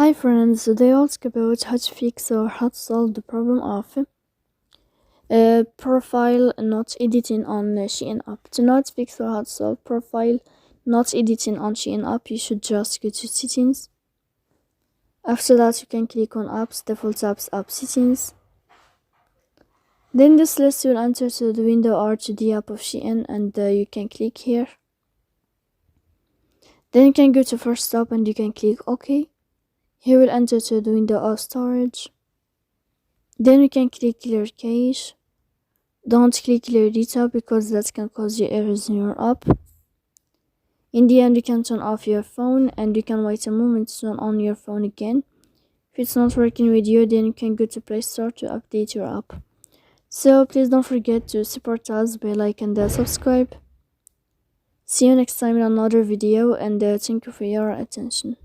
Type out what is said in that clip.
Hi friends, today I'll talk about how to fix or how to solve the problem of profile not editing on Shein app. To not fix or how to solve profile not editing on Shein app, you should just go to settings. After that, you can click on apps, default apps, app settings. Then this list will enter to the window or to the app of Shein, and you can click here. Then you can go to first stop and you can click OK. Here will enter to the window of storage. Then you can click clear cache. Don't click clear data because that can cause you errors in your app. In the end, you can turn off your phone and you can wait a moment to turn on your phone again. If it's not working with you, then you can go to Play Store to update your app. So please don't forget to support us by like and subscribe. See you next time in another video, and thank you for your attention.